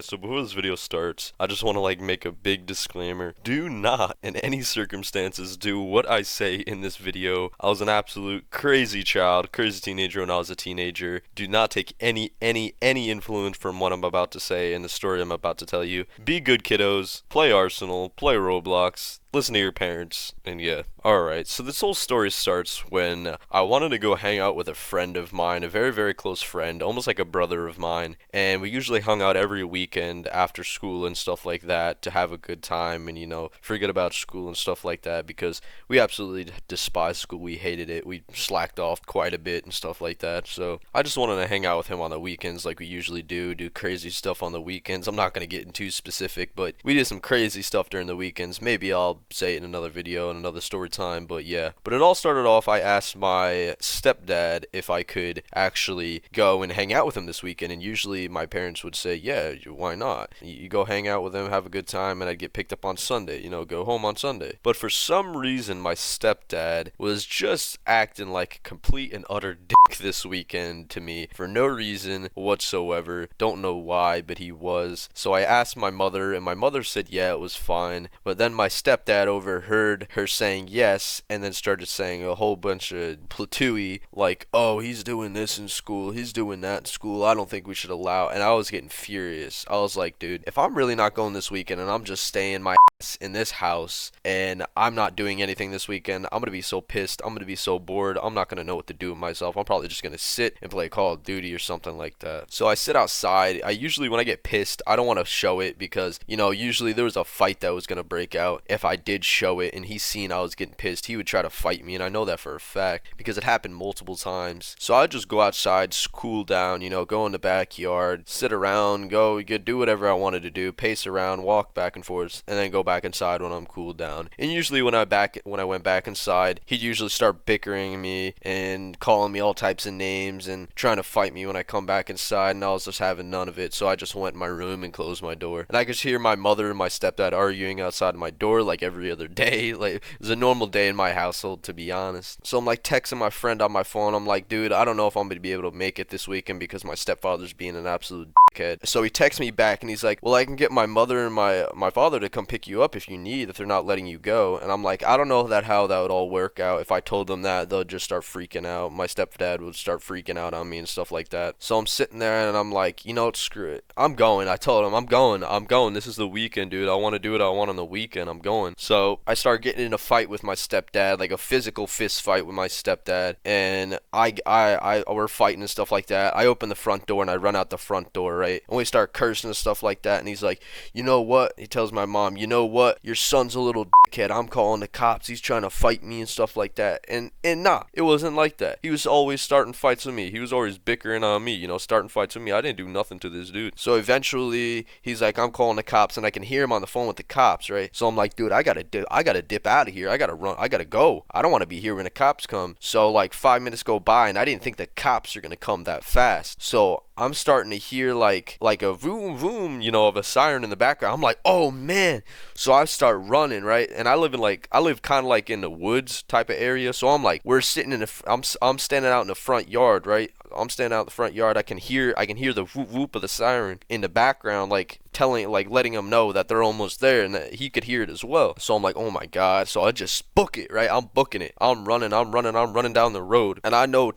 Alright, so before this video starts, I just want to make a big disclaimer. Do not, in any circumstances, do what I say in this video. I was an absolute crazy child, crazy teenager when I was a teenager. Do not take any influence from what I'm about to say and the story I'm about to tell you. Be good kiddos, play Arsenal, play Roblox, listen to your parents, and yeah. Alright, so this whole story starts when I wanted to go hang out with a friend of mine, a very close friend, almost like a brother of mine, and we usually hung out every weekend after school and stuff like that to have a good time and, forget about school and stuff like that because we absolutely despised school. We hated it. We slacked off quite a bit and stuff like that, so I just wanted to hang out with him on the weekends like we usually do crazy stuff on the weekends. I'm not going to get into specific, but we did some crazy stuff during the weekends. Maybe I'll say it in another video and another story time, but yeah. But it all started off, I asked my stepdad if I could actually go and hang out with him this weekend, and usually my parents would say, yeah, why not? You go hang out with him, have a good time, and I'd get picked up on Sunday, go home on Sunday. But for some reason, my stepdad was just acting like a complete and utter dick this weekend to me for no reason whatsoever. Don't know why, but he was. So I asked my mother, and my mother said, yeah, it was fine. But then my stepdad overheard her saying yes, and then started saying a whole bunch of platooey, like, oh, he's doing this in school, he's doing that in school, I don't think we should allow. And I was getting furious. I was like, dude, if I'm really not going this weekend and I'm just staying my ass in this house and I'm not doing anything this weekend, I'm gonna be so pissed, I'm gonna be so bored, I'm not gonna know what to do with myself. I'm probably just gonna sit and play Call of Duty or something like that. So I sit outside. I usually, when I get pissed, I don't want to show it because, usually there was a fight that was gonna break out. If I did show it and he's seen I was getting pissed, he would try to fight me, and I know that for a fact because it happened multiple times. So I'd just go outside, cool down, go in the backyard, sit around, do whatever I wanted to do, pace around, walk back and forth, and then go back inside when I'm cooled down. And usually when I went back inside, he'd usually start bickering me and calling me all types of names and trying to fight me when I come back inside, and I was just having none of it. So I just went in my room and closed my door. And I could hear my mother and my stepdad arguing outside my door like every other day. Like, it was a normal day in my household, to be honest. So I'm like texting my friend on my phone. I'm like, dude, I don't know if I'm gonna be able to make it this weekend because my stepfather's being an absolute dickhead. So he texts me back and he's like, well, I can get my mother and my father to come pick you up if you need, if they're not letting you go. And I'm like, I don't know how that would all work out. If I told them that, they'll just start freaking out. My stepdad would start freaking out on me and stuff like that. So I'm sitting there and I'm like, screw it, I'm going. I told him I'm going. This is the weekend, dude. I want to do what I want on the weekend. I'm going. So I started getting in a fight with my stepdad, like a physical fist fight with my stepdad, and we're fighting and stuff like that. I open the front door and I run out the front door, right? And we start cursing and stuff like that, and he's like, you know what? He tells my mom, you know what? Your son's a little dickhead. I'm calling the cops. He's trying to fight me and stuff like that. And nah, it wasn't like that. He was always starting fights with me. He was always bickering on me, starting fights with me. I didn't do nothing to this dude. So eventually he's like, I'm calling the cops, and I can hear him on the phone with the cops, right? So I'm like, dude, I gotta dip out of here. I gotta run. I gotta go. I don't want to be here when the cops come. So like 5 minutes go by, and I didn't think the cops are gonna come that fast. So I'm starting to hear like a vroom vroom, of a siren in the background. I'm like, oh man. So I start running, right? And I live kind of like in the woods type of area. So I'm like, we're sitting I'm standing out in the front yard, right? I'm standing out in the front yard. I can hear the whoop whoop of the siren in the background, letting him know that they're almost there and that he could hear it as well. So I'm like, oh my god. So I just book it, right? I'm booking it. I'm running down the road, and I know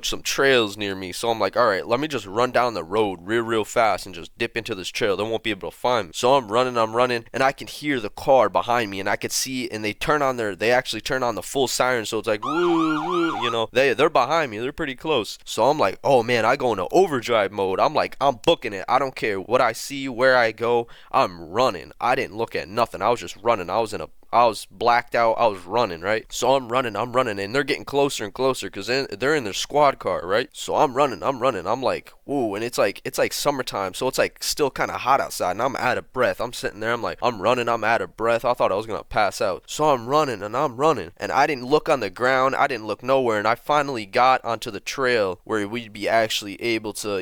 some trails near me. So I'm like, all right, let me just run down the road real fast and just dip into this trail. They won't be able to find me. So I'm running, and I can hear the car behind me, and I could see, and they actually turn on the full siren. So it's like, woo, woo, they're behind me. They're pretty close. So I'm like, oh man, I go into overdrive mode. I'm like, I'm booking it. I don't care what I see, where I go. I'm running. I didn't look at nothing. I was just running. I was blacked out. I was running, right? So I'm running, and they're getting closer and closer because they're in their squad car, right? So I'm running. I'm like, whoa, and it's like summertime, so it's like still kind of hot outside, and I'm out of breath. I'm sitting there, I'm like, I'm running, I'm out of breath. I thought I was gonna pass out. So I'm running, and I didn't look on the ground. I didn't look nowhere, and I finally got onto the trail where we'd be actually able to,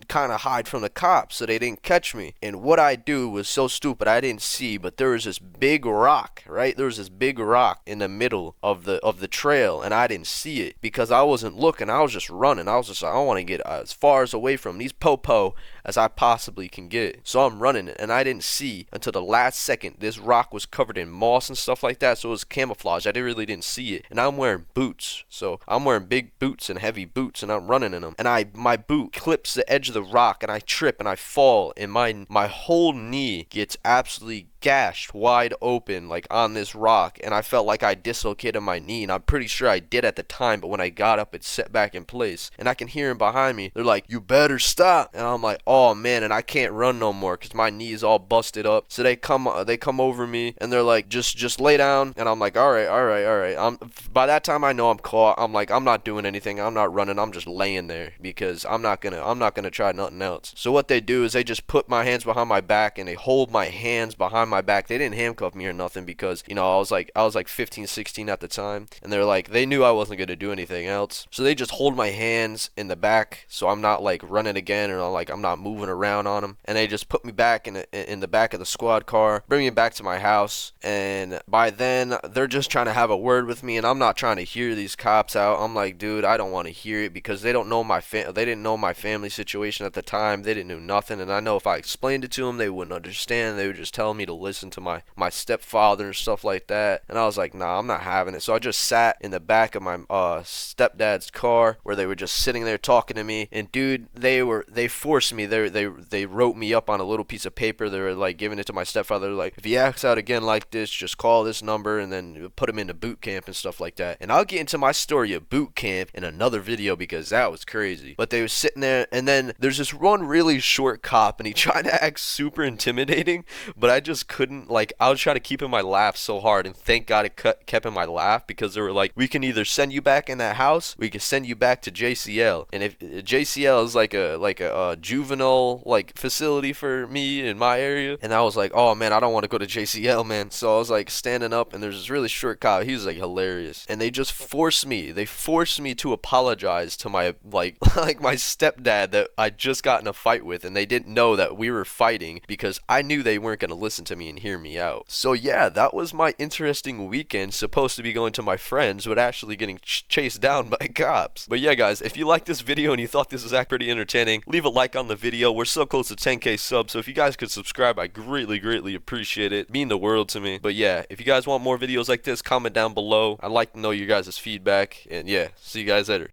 kind of hide from the cops so they didn't catch me. And what I do was so stupid. I didn't see, but there was this big rock, right? There was this big rock in the middle of the trail, and I didn't see it because I wasn't looking. I was just running. I was just like, I want to get as far as away from these popo as I possibly can get. So I'm running it, and I didn't see until the last second this rock was covered in moss and stuff like that, so it was camouflage. I really didn't see it. And I'm wearing boots, so I'm wearing big boots and heavy boots, and I'm running in them. And my boot clips the edge of the rock, and I trip and I fall, and my whole knee gets absolutely gashed wide open like on this rock, and I felt like I dislocated my knee, and I'm pretty sure I did at the time, but when I got up it set back in place, and I can hear him behind me. They're like, "You better stop." And I'm like, "Oh man," and I can't run no more because my knee is all busted up. So they come over me, and they're like, just lay down. And I'm like, all right. By that time I know I'm caught. I'm like, I'm not doing anything, I'm not running, I'm just laying there because I'm not gonna try nothing else. So what they do is they just put my hands behind my back, and they hold my hands behind my back. They didn't handcuff me or nothing because, you know, I was like 15, 16 at the time, and they're like, they knew I wasn't gonna do anything else. So they just hold my hands in the back so I'm not like running again, or like I'm not moving around on them. And they just put me back in the back of the squad car, bring me back to my house. And by then they're just trying to have a word with me, and I'm not trying to hear these cops out. I'm like, dude, I don't want to hear it because they don't know they didn't know my family situation at the time. They didn't know nothing, and I know if I explained it to them they wouldn't understand. They would just tell me to listen to my stepfather and stuff like that. And I was like, nah, I'm not having it. So I just sat in the back of my stepdad's car where they were just sitting there talking to me. And dude, they forced me. They wrote me up on a little piece of paper. They were like giving it to my stepfather. They're like, if he acts out again like this, just call this number, and then put him into boot camp and stuff like that. And I'll get into my story of boot camp in another video because that was crazy. But they were sitting there, and then there's this one really short cop, and he tried to act super intimidating, but I just couldn't. Like, I was trying to keep in my laugh so hard, and thank God it kept in my laugh, because they were like, we can either send you back in that house, we can send you back to JCL. And if JCL is like a juvenile like facility for me in my area, and I was like, oh man, I don't want to go to JCL, man. So I was like standing up, and there's this really short cop. He was like hilarious, and they forced me to apologize to my like my stepdad that I just got in a fight with, and they didn't know that we were fighting because I knew they weren't going to listen to me and hear me out. So yeah, that was my interesting weekend. Supposed to be going to my friends, but actually getting chased down by cops. But yeah, guys, if you liked this video and you thought this was actually pretty entertaining, leave a like on the video. We're so close to 10k subs, so if you guys could subscribe, I greatly appreciate it. Mean the world to me. But yeah, if you guys want more videos like this, comment down below. I'd like to know your guys' feedback. And yeah, see you guys later.